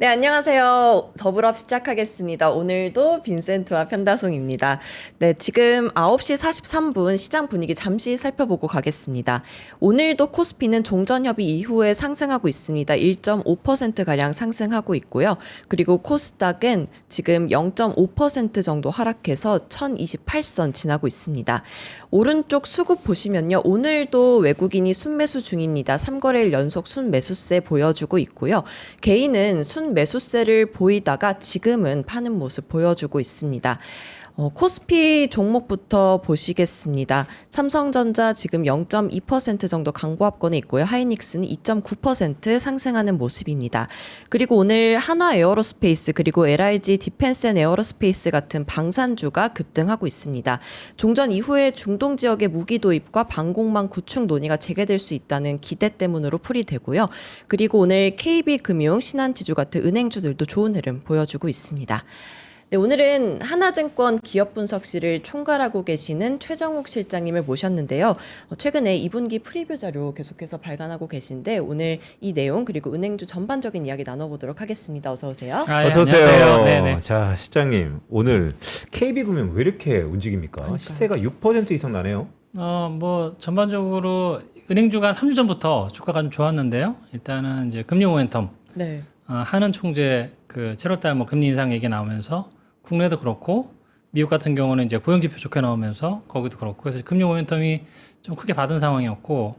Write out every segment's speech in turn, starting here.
네, 안녕하세요. 더블업 시작하겠습니다. 오늘도 빈센트와 편다송입니다. 네, 지금 9시 43분 시장 분위기 잠시 살펴보고 가겠습니다. 오늘도 코스피는 종전협의 이후에 상승하고 있습니다. 1.5%가량 상승하고 있고요. 그리고 코스닥은 지금 0.5% 정도 하락해서 1028선 지나고 있습니다. 오른쪽 수급 보시면요. 오늘도 외국인이 순매수 중입니다. 3거래일 연속 순매수세 보여주고 있고요. 개인은 순매수세를 보이다가 지금은 파는 모습 보여주고 있습니다. 코스피 종목부터 보시겠습니다. 삼성전자 지금 0.2% 정도 강보합권에 있고요. 하이닉스는 2.9% 상승하는 모습입니다. 그리고 오늘 한화 에어로스페이스 그리고 LIG 디펜스 앤 에어로스페이스 같은 방산주가 급등하고 있습니다. 종전 이후에 중동 지역의 무기 도입과 방공망 구축 논의가 재개될 수 있다는 기대 때문으로 풀이되고요. 그리고 오늘 KB금융, 신한지주 같은 은행주들도 좋은 흐름 보여주고 있습니다. 네, 오늘은 하나증권 기업분석실을 총괄하고 계시는 최정욱 실장님을 모셨는데요. 최근에 2분기 프리뷰 자료 계속해서 발간하고 계신데 오늘 이 내용 그리고 은행주 전반적인 이야기 나눠보도록 하겠습니다. 어서 오세요. 어서 오세요. 네네. 자, 실장님 오늘 KB금융 왜 이렇게 움직입니까? 그러니까요. 시세가 6% 이상 나네요. 뭐 전반적으로 은행주가 한 3주 전부터 주가가 좀 좋았는데요. 일단은 이제 금리 모멘텀. 네. 한은 총재 그 7월달 뭐 금리 인상 얘기 나오면서 국내도 그렇고 미국 같은 경우는 이제 고용 지표 좋게 나오면서 거기도 그렇고 그래서 금리 모멘텀이 좀 크게 받은 상황이었고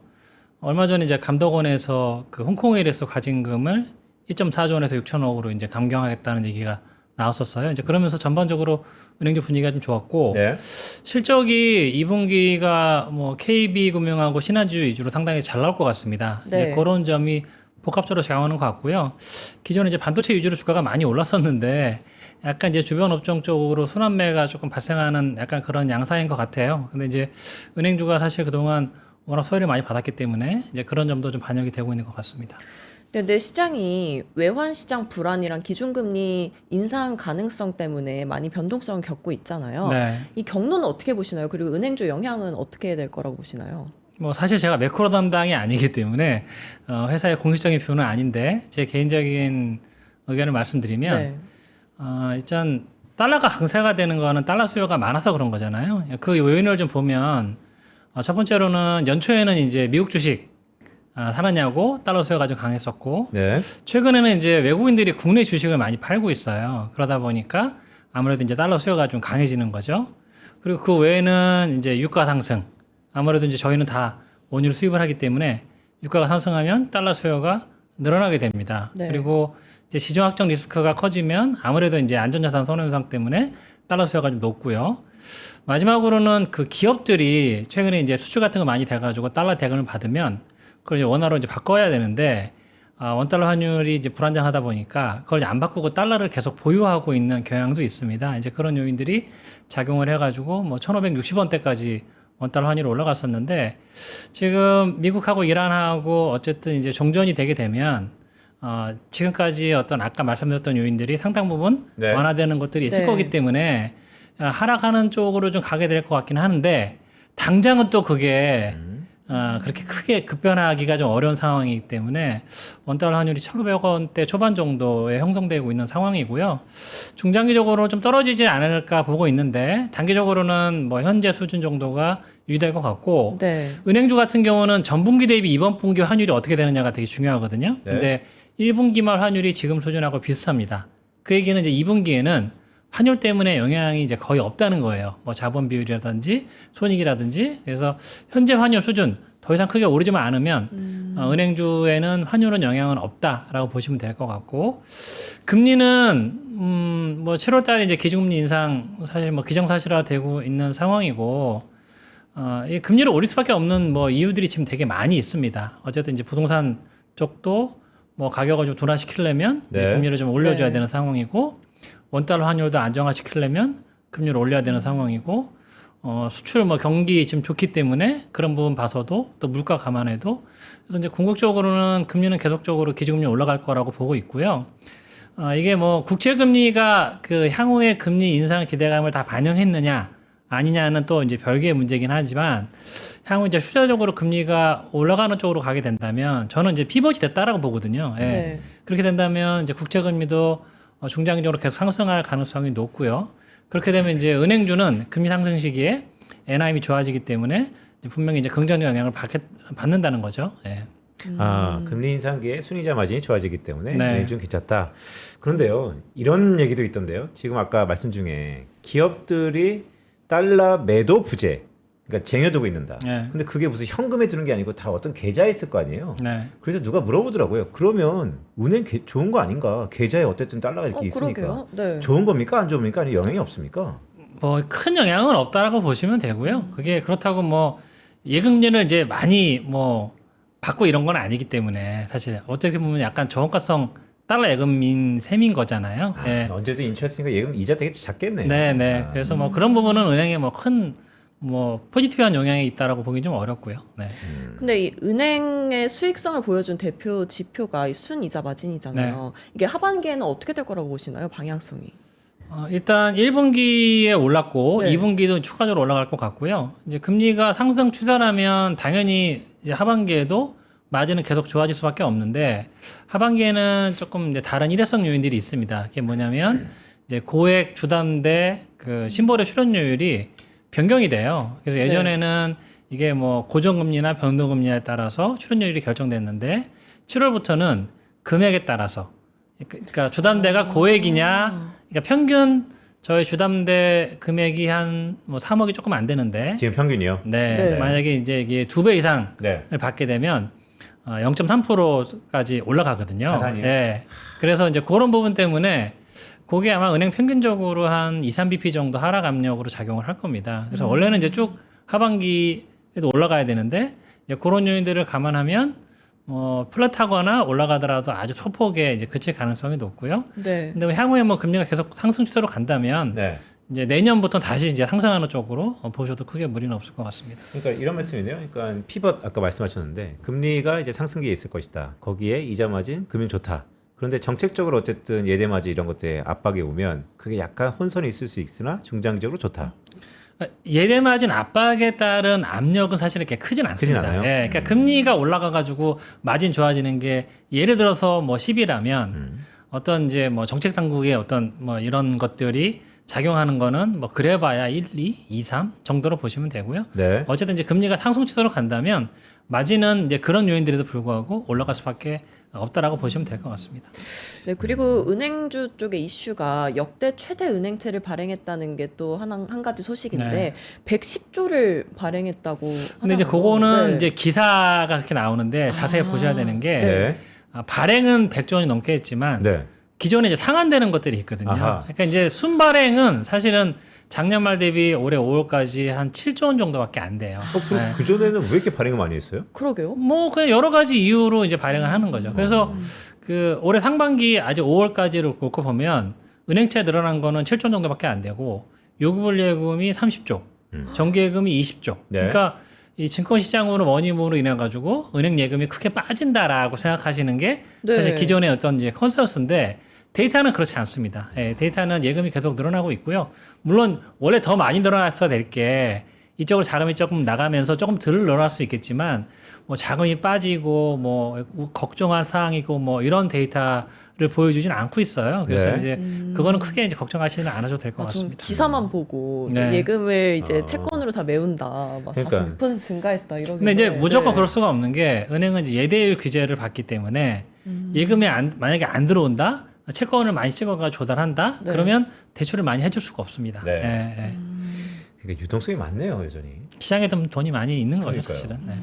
얼마 전에 이제 감독원에서 그 홍콩에이에서 가진금을 1.4조 원에서 6천억으로 이제 감경하겠다는 얘기가 나왔었어요. 이제 그러면서 전반적으로 은행주 분위기가 좀 좋았고 네. 실적이 2분기가 뭐 KB금융하고 신한지주 위주로 상당히 잘 나올 것 같습니다. 네. 이제 그런 점이 복합적으로 작용하는 것 같고요. 기존에 이제 반도체 위주로 주가가 많이 올랐었는데 약간 이제 주변 업종 쪽으로 순환매가 조금 발생하는 약간 그런 양상인 것 같아요. 근데 이제 은행주가 사실 그동안 워낙 소외를 많이 받았기 때문에 이제 그런 점도 좀 반영이 되고 있는 것 같습니다. 네, 시장이 외환 시장 불안이랑 기준금리 인상 가능성 때문에 많이 변동성을 겪고 있잖아요. 네. 이 경로는 어떻게 보시나요? 그리고 은행주 영향은 어떻게 될 거라고 보시나요? 뭐 사실 제가 매크로 담당이 아니기 때문에 회사의 공식적인 표현은 아닌데 제 개인적인 의견을 말씀드리면 네. 일단 달러가 강세가 되는 거는 달러 수요가 많아서 그런 거잖아요. 그 요인을 좀 보면 첫 번째로는 연초에는 이제 미국 주식 사놨냐고 달러 수요가 좀 강했었고 네. 최근에는 이제 외국인들이 국내 주식을 많이 팔고 있어요. 그러다 보니까 아무래도 이제 달러 수요가 좀 강해지는 거죠. 그리고 그 외에는 이제 유가 상승. 아무래도 이제 저희는 다 원유를 수입을 하기 때문에 유가가 상승하면 달러 수요가 늘어나게 됩니다. 네. 그리고 이제 시정 확정 리스크가 커지면 아무래도 이제 안전자산 선호 현상 때문에 달러 수요가 좀 높고요. 마지막으로는 그 기업들이 최근에 이제 수출 같은 거 많이 돼가지고 달러 대금을 받으면 그걸 이제 원화로 이제 바꿔야 되는데 원달러 환율이 이제 불안정하다 보니까 그걸 이제 안 바꾸고 달러를 계속 보유하고 있는 경향도 있습니다. 이제 그런 요인들이 작용을 해가지고 뭐 1,560원대까지 원달러 환율이 올라갔었는데 지금 미국하고 이란하고 어쨌든 이제 종전이 되게 되면 지금까지 어떤 아까 말씀드렸던 요인들이 상당 부분 네. 완화되는 것들이 있을 네. 거기 때문에 하락하는 쪽으로 좀 가게 될 것 같긴 하는데 당장은 또 그게 그렇게 크게 급변하기가 좀 어려운 상황이기 때문에 원달러 환율이 1,500원대 초반 정도에 형성되고 있는 상황이고요. 중장기적으로 좀 떨어지지 않을까 보고 있는데 단기적으로는 뭐 현재 수준 정도가 유지될 것 같고 네. 은행주 같은 경우는 전분기 대비 이번 분기 환율이 어떻게 되느냐가 되게 중요하거든요. 네. 근데 1분기 말 환율이 지금 수준하고 비슷합니다. 그 얘기는 이제 2분기에는 환율 때문에 영향이 이제 거의 없다는 거예요. 뭐 자본 비율이라든지 손익이라든지. 그래서 현재 환율 수준 더 이상 크게 오르지만 않으면 은행주에는 환율은 영향은 없다라고 보시면 될 것 같고 금리는 뭐 7월 달에 이제 기준금리 인상 사실 뭐 기정사실화되고 있는 상황이고 이 금리를 올릴 수밖에 없는 뭐 이유들이 지금 되게 많이 있습니다. 어쨌든 이제 부동산 쪽도 뭐 가격을 좀 둔화시키려면 네. 금리를 좀 올려줘야 네. 되는 상황이고 원달러 환율도 안정화시키려면 금리를 올려야 되는 상황이고 수출 뭐 경기 지금 좋기 때문에 그런 부분 봐서도 또 물가 감안해도 그래서 이제 궁극적으로는 금리는 계속적으로 기준금리 올라갈 거라고 보고 있고요. 이게 뭐 국채 금리가 그 향후의 금리 인상 기대감을 다 반영했느냐 아니냐는 또 이제 별개의 문제긴 하지만 향후 이제 추세적으로 금리가 올라가는 쪽으로 가게 된다면 저는 이제 피벗이 됐다라고 보거든요. 예. 네. 그렇게 된다면 이제 국채 금리도 중장기적으로 계속 상승할 가능성이 높고요. 그렇게 되면 이제 은행주는 금리 상승 시기에 NIM이 좋아지기 때문에 이제 분명히 이제 긍정적 영향을 받는다는 거죠. 예. 금리 인상기에 순이자 마진이 좋아지기 때문에 네. 좀 괜찮다. 그런데요, 이런 얘기도 있던데요. 지금 아까 말씀 중에 기업들이 달러 매도 부재, 그러니까 쟁여두고 있는다. 네. 근데 그게 무슨 현금에 드는 게 아니고 다 어떤 계좌에 있을 거 아니에요. 네. 그래서 누가 물어보더라고요. 그러면 은행 좋은 거 아닌가? 계좌에 어쨌든 달러가 이렇게 있으니까. 그러게요. 네. 좋은 겁니까? 안 좋습니까? 아니 영향이 없습니까? 뭐 큰 영향은 없다라고 보시면 되고요. 그게 그렇다고 뭐 예금리를 이제 많이 뭐 받고 이런 건 아니기 때문에 사실 어떻게 보면 약간 저원가성 달러 예금인 셈인 거잖아요. 예. 언제든 인출했으니까 예금 이자 되게 작겠네요. 네. 그래서 뭐 그런 부분은 은행에 뭐 큰 뭐 포지티브한 영향이 있다라고 보기 좀 어렵고요. 네. 근데 이 은행의 수익성을 보여준 대표 지표가 이 순이자 마진이잖아요. 이게 하반기에는 어떻게 될 거라고 보시나요? 방향성이. 일단 1분기에 올랐고 네. 2분기도 추가적으로 올라갈 것 같고요. 이제 금리가 상승 추세라면 당연히 이제 하반기에도 마진은 계속 좋아질 수밖에 없는데 하반기에는 조금 이제 다른 일회성 요인들이 있습니다. 그게 뭐냐면 이제 고액 주담대 그 신보료 출연료율이 변경이 돼요. 그래서 예전에는 이게 뭐 고정금리나 변동금리에 따라서 출연료율이 결정됐는데 7월부터는 금액에 따라서 그러니까 주담대가 고액이냐 그러니까 평균 저희 주담대 금액이 한 뭐 3억이 조금 안 되는데 지금 평균이요. 네. 만약에 이제 이게 2배 이상을 네. 받게 되면 0.3%까지 올라가거든요. 가산이요? 네. 그래서 이제 그런 부분 때문에 그게 아마 은행 평균적으로 한 2, 3bp 정도 하락 압력으로 작용을 할 겁니다. 그래서 원래는 이제 쭉 하반기에도 올라가야 되는데 이제 그런 요인들을 감안하면 플랫하거나 올라가더라도 아주 소폭의 이제 그칠 가능성이 높고요. 네. 근데 뭐 향후에 뭐 금리가 계속 상승 추세로 간다면 네. 이제 내년부터 다시 이제 상승하는 쪽으로 보셔도 크게 무리는 없을 것 같습니다. 그러니까 이런 말씀이네요. 그러니까 피벗 아까 말씀하셨는데 금리가 이제 상승기에 있을 것이다. 거기에 이자 마진 금융 좋다. 그런데 정책적으로 어쨌든 예대 마진 이런 것들에 압박이 오면 그게 약간 혼선이 있을 수 있으나 중장기적으로 좋다. 예대 마진 압박에 따른 압력은 사실 이렇게 크진 않습니다. 크진 않아요? 예, 그러니까 금리가 올라가 가지고 마진 좋아지는 게 예를 들어서 뭐 10이라면 어떤 이제 뭐 정책 당국의 어떤 뭐 이런 것들이 작용하는 거는 뭐 그래봐야 1, 2, 2, 3 정도로 보시면 되고요. 네. 어쨌든 이제 금리가 상승 추세로 간다면 마진은 이제 그런 요인들에도 불구하고 올라갈 수밖에 없다라고 보시면 될 것 같습니다. 네, 그리고 은행주 쪽의 이슈가 역대 최대 은행채를 발행했다는 게 또 한 가지 소식인데 네. 110조를 발행했다고 근데 이제 하잖아요. 그거는 네. 이제 기사가 그렇게 나오는데 자세히 보셔야 되는 게 네. 발행은 100조 원이 넘게 했지만 네. 기존에 이제 상환되는 것들이 있거든요. 아하. 그러니까 이제 순발행은 사실은 작년 말 대비 올해 5월까지 한 7조 원 정도밖에 안 돼요. 네. 그 전에는 왜 이렇게 발행을 많이 했어요? 그러게요. 뭐 그냥 여러 가지 이유로 이제 발행을 하는 거죠. 그래서 그 올해 상반기 아직 5월까지를 놓고 보면 은행채 늘어난 거는 7조 정도밖에 안 되고 요구불예금이 30조, 정기예금이 20조. 네. 그러니까 이 증권시장으로 원인으로 인해 가지고 은행 예금이 크게 빠진다라고 생각하시는 게 네. 사실 기존의 어떤 이제 컨센서스인데 데이터는 그렇지 않습니다. 예, 데이터는 예금이 계속 늘어나고 있고요. 물론 원래 더 많이 늘어났어야 될 게 이쪽으로 자금이 조금 나가면서 조금 덜 늘어날 수 있겠지만 뭐 자금이 빠지고 뭐 걱정할 사항이고 뭐 이런 데이터를 보여주진 않고 있어요. 그래서 네. 이제 그거는 크게 이제 걱정하시는 않으셔도 될 것 좀 같습니다. 기사만 보고 네. 예금을 이제 아. 채권으로 다 메운다. 막 그러니까. 46% 증가했다 이러길래. 근데 이제 무조건 네. 그럴 수가 없는 게 은행은 이제 예대율 규제를 받기 때문에 예금이 만약에 안 들어온다, 채권을 많이 찍어가 조달한다, 네. 그러면 대출을 많이 해줄 수가 없습니다. 네. 예, 예. 그러니까 유동성이 많네요, 여전히. 시장에 좀 돈이 많이 있는 거죠, 그러니까요. 사실은. 네.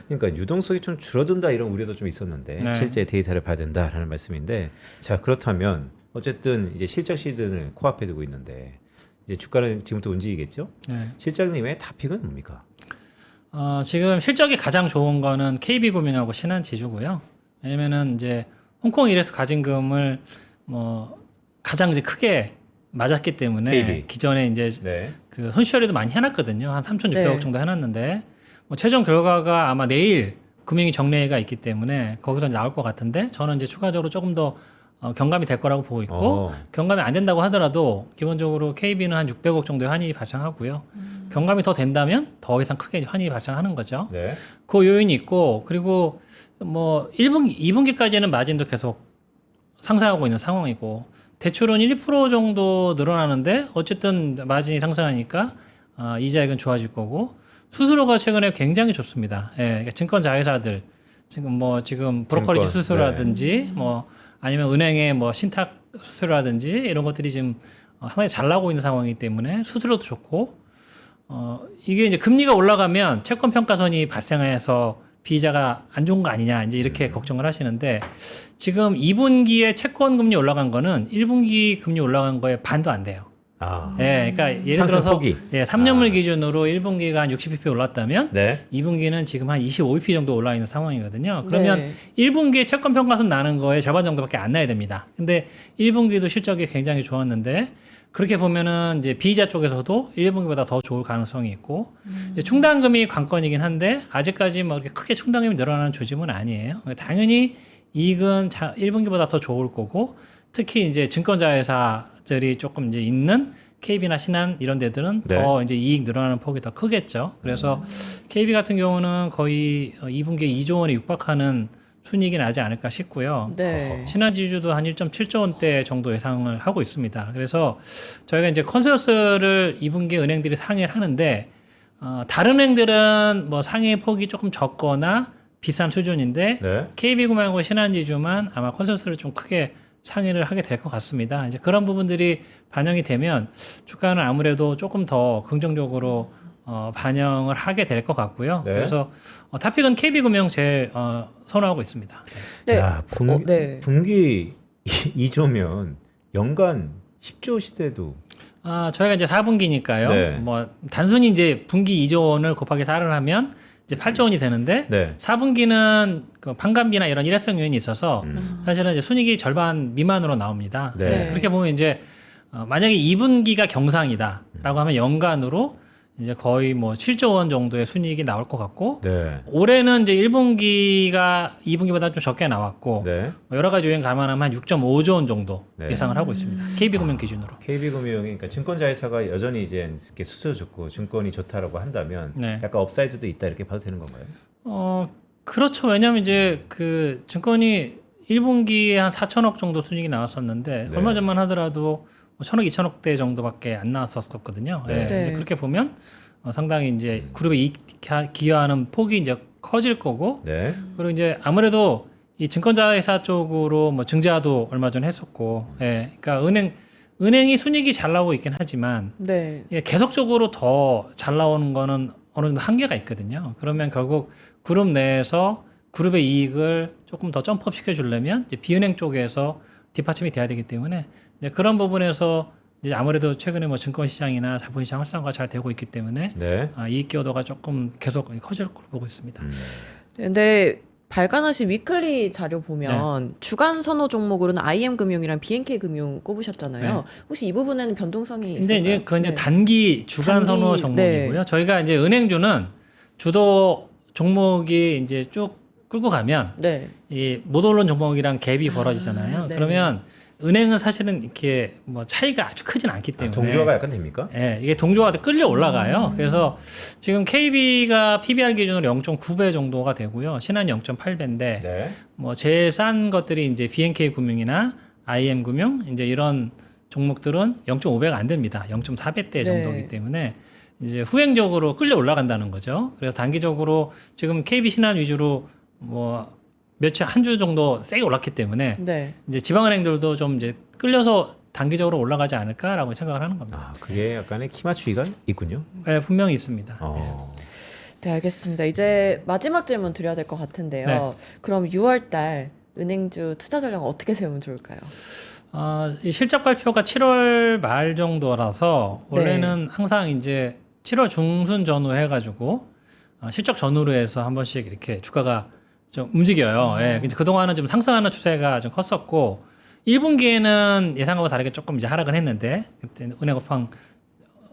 그러니까 유동성이 좀 줄어든다 이런 우려도 좀 있었는데 네. 실제 데이터를 봐야 된다라는 말씀인데 자 그렇다면 어쨌든 이제 실적 시즌을 코앞에 두고 있는데 이제 주가는 지금부터 움직이겠죠? 네. 실장님의 탑픽은 뭡니까? 지금 실적이 가장 좋은 거는 KB금융하고 신한지주고요. 왜냐면은 이제 홍콩 일에서 가진 금을 뭐 가장 이제 크게 맞았기 때문에 KB. 기존에 이제 네. 그 손실처리도 많이 해놨거든요. 한 3,600억 네. 정도 해놨는데 뭐 최종 결과가 아마 내일 금융위 정례회가 있기 때문에 거기서 나올 것 같은데 저는 이제 추가적으로 조금 더 경감이 될 거라고 보고 있고 경감이 안 된다고 하더라도 기본적으로 KB는 한 600억 정도의 환입이 발생하고요. 경감이 더 된다면 더 이상 크게 환입이 발생하는 거죠. 네. 그 요인이 있고 그리고 뭐 1분기, 2분기까지는 마진도 계속 상승하고 있는 상황이고 대출은 1% 정도 늘어나는데 어쨌든 마진이 상승하니까 이자액은 좋아질 거고 수수료가 최근에 굉장히 좋습니다. 예, 그러니까 증권 자회사들 지금 브로커리지 증권, 수수료라든지 뭐 아니면 은행의 뭐 신탁 수수료라든지 이런 것들이 지금 상당히 잘 나오고 있는 상황이기 때문에 수수료도 좋고 이게 이제 금리가 올라가면 채권 평가손이 발생해서 비이자가 안 좋은 거 아니냐 이제 이렇게 걱정을 하시는데 지금 2분기에 채권 금리 올라간 거는 1분기 금리 올라간 거에 반도 안 돼요. 예, 그러니까 예를 들어서 폭이. 예, 3년물 기준으로 1분기가 한 60bp 올랐다면 네. 2분기는 지금 한 25bp 정도 올라 있는 상황이거든요. 그러면 네. 1분기에 채권 평가손 나는 거에 절반 정도밖에 안 나야 됩니다. 근데 1분기도 실적이 굉장히 좋았는데 그렇게 보면은 이제 비이자 쪽에서도 1분기보다 더 좋을 가능성이 있고 이제 충당금이 관건이긴 한데 아직까지 뭐 이렇게 크게 충당금이 늘어나는 조짐은 아니에요. 당연히 이익은 1분기보다 더 좋을 거고 특히 이제 증권자회사들이 조금 이제 있는 KB나 신한 이런 데들은 네. 더 이제 이익 늘어나는 폭이 더 크겠죠. 그래서 KB 같은 경우는 거의 2분기에 2조 원에 육박하는 순이익이 나지 않을까 싶고요. 네. 신한지주도 한 1.7조 원대 정도 예상을 하고 있습니다. 그래서 저희가 이제 컨센서스를 2분기에 은행들이 상회를 하는데 다른 은행들은 뭐 상회 폭이 조금 적거나 비싼 수준인데 네. KB금융하고 신한지주만 아마 컨센서스를 좀 크게 상회를 하게 될 것 같습니다. 이제 그런 부분들이 반영이 되면 주가는 아무래도 조금 더 긍정적으로 반영을 하게 될 것 같고요. 네. 그래서 타픽은 KB금융 제일 선호하고 있습니다. 네. 야, 네. 분기 2조면 연간 10조 시대도 저희가 이제 4분기니까요. 네. 뭐 단순히 이제 분기 2조 원을 곱하기 4를 하면 이제 8조 원이 되는데 네. 4분기는 그 판관비나 이런 일회성 요인이 있어서 사실은 이제 순이익이 절반 미만으로 나옵니다. 네. 그렇게 보면 이제 만약에 2분기가 경상이다라고 하면 연간으로 이제 거의 뭐 7조 원 정도의 순이익이 나올 것 같고 네. 올해는 이제 1분기가 2분기보다 좀 적게 나왔고 네. 뭐 여러 가지 요인 감안하면 한 6.5조 원 정도 네. 예상을 하고 있습니다. KB금융 기준으로. KB금융이 그러니까 증권자회사가 여전히 이제 이렇게 수수료 좋고 증권이 좋다라고 한다면 네. 약간 업사이드도 있다 이렇게 봐도 되는 건가요? 그렇죠. 왜냐하면 이제 그 증권이 1분기에 한 4천억 정도 순이익이 나왔었는데 네. 얼마 전만 하더라도 1,000억, 2천억대 정도밖에 안 나왔었거든요. 네. 예, 네. 이제 그렇게 보면 상당히 이제 그룹에 이익 기여하는 폭이 이제 커질 거고 네. 그리고 이제 아무래도 이 증권자회사 쪽으로 뭐 증자도 얼마 전에 했었고, 예, 그러니까 은행이 순이익이 잘 나오고 있긴 하지만 네. 예, 계속적으로 더 잘 나오는 거는 어느 정도 한계가 있거든요. 그러면 결국 그룹 내에서 그룹의 이익을 조금 더 점프업 시켜주려면 이제 비은행 쪽에서 뒷받침이 돼야 되기 때문에 이제 그런 부분에서 이제 아무래도 최근에 뭐 증권시장이나 자본시장 활성화가 잘 되고 있기 때문에 네. 이익 기여도가 조금 계속 커질 걸로 보고 있습니다. 근데 발간하신 위클리 자료 보면 주간 선호 종목으로는 IM금융이랑 BNK금융 꼽으셨잖아요. 네. 혹시 이 부분에는 변동성이 근데 있을까요? 이제 그건 이제 네. 단기 주간 단기, 선호 종목이고요. 네. 저희가 이제 은행주는 주도 종목이 이제 쭉 끌고 가면 네. 이 못 오른 종목이랑 갭이 벌어지잖아요. 네. 그러면 은행은 사실은 이렇게 뭐 차이가 아주 크진 않기 때문에 동조화가 약간 됩니까? 예, 이게 동조가 끌려 올라가요. 그래서 지금 KB가 PBR 기준으로 0.9배 정도가 되고요. 신한이 0.8배인데 네. 뭐 제일 싼 것들이 이제 BNK 금융이나 IM 금융 이제 이런 종목들은 0.5배가 안 됩니다. 0.4배대 정도이기 때문에 이제 후행적으로 끌려 올라간다는 거죠. 그래서 단기적으로 지금 KB 신한 위주로 뭐 며칠 한 주 정도 세게 올랐기 때문에 네. 이제 지방은행들도 좀 이제 끌려서 단기적으로 올라가지 않을까라고 생각을 하는 겁니다. 그게 약간의 키 맞추기가 있군요. 네, 분명히 있습니다. 네, 알겠습니다. 이제 마지막 질문 드려야 될 것 같은데요. 네. 그럼 6월 달 은행주 투자 전략 어떻게 세우면 좋을까요? 이 실적 발표가 7월 말 정도라서 네. 원래는 항상 이제 7월 중순 전후 해가지고 실적 전후로 해서 한 번씩 이렇게 주가가 좀 움직여요. 예, 이제 그동안은 좀 상승하는 추세가 좀 컸었고 1분기에는 예상하고 다르게 조금 이제 하락을 했는데 그때 은행업황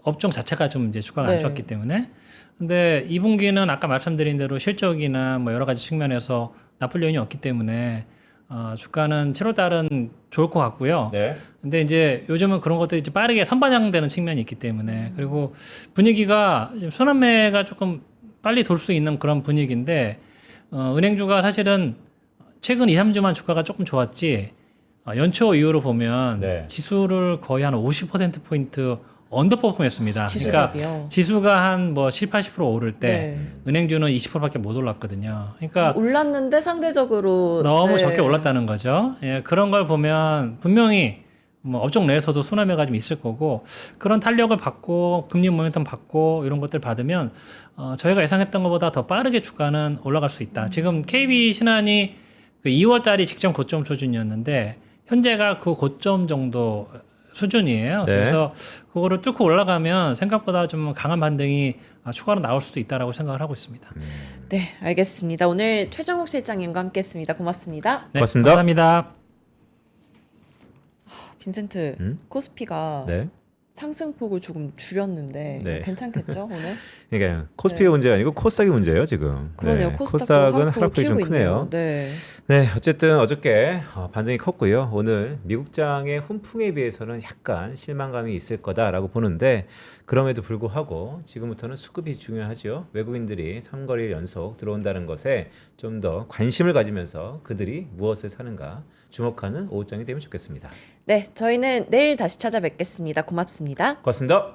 업종 자체가 좀 이제 주가가 네. 안 좋았기 때문에 근데 2분기는 아까 말씀드린 대로 실적이나 뭐 여러 가지 측면에서 나쁠 요인이 없기 때문에 주가는 7월 달은 좋을 것 같고요. 네. 근데 이제 요즘은 그런 것들이 이제 빠르게 선반영되는 측면이 있기 때문에 그리고 분위기가 지금 순환매가 조금 빨리 돌 수 있는 그런 분위기인데 은행주가 사실은 최근 2, 3주만 주가가 조금 좋았지 연초 이후로 보면 네. 지수를 거의 한 50%포인트 언더퍼폼했습니다. 지수값이요? 그러니까 지수가 한 뭐 7, 80% 오를 때 네. 은행주는 20%밖에 못 올랐거든요. 그러니까 올랐는데 상대적으로 너무 네. 적게 올랐다는 거죠. 예, 그런 걸 보면 분명히 뭐 업종 내에서도 순환매가 좀 있을 거고 그런 탄력을 받고 금리 모멘텀 받고 이런 것들 받으면 저희가 예상했던 것보다 더 빠르게 주가는 올라갈 수 있다. 지금 KB 신한이 그 2월 달이 직전 고점 수준이었는데 현재가 그 고점 정도 수준이에요. 네. 그래서 그거를 뚫고 올라가면 생각보다 좀 강한 반등이 추가로 나올 수도 있다라고 생각을 하고 있습니다. 네, 알겠습니다. 오늘 최정욱 실장님과 함께했습니다. 고맙습니다. 네, 고맙습니다. 감사합니다. 빈센트, 코스피가 네. 상승폭을 조금 줄였는데 네. 괜찮겠죠 오늘? 그러니까 코스피의 문제가 아니고 코스닥의 문제예요 지금. 그러네요. 네. 코스닥도 코스닥은 하락폭을 하락폭이 좀 키우고 크네요. 있네요. 네. 네, 어쨌든 어저께 반등이 컸고요. 오늘 미국장의 훈풍에 비해서는 약간 실망감이 있을 거다라고 보는데 그럼에도 불구하고 지금부터는 수급이 중요하죠. 외국인들이 3거리 연속 들어온다는 것에 좀 더 관심을 가지면서 그들이 무엇을 사는가 주목하는 오후장이 되면 좋겠습니다. 네, 저희는 내일 다시 찾아뵙겠습니다. 고맙습니다. 고맙습니다.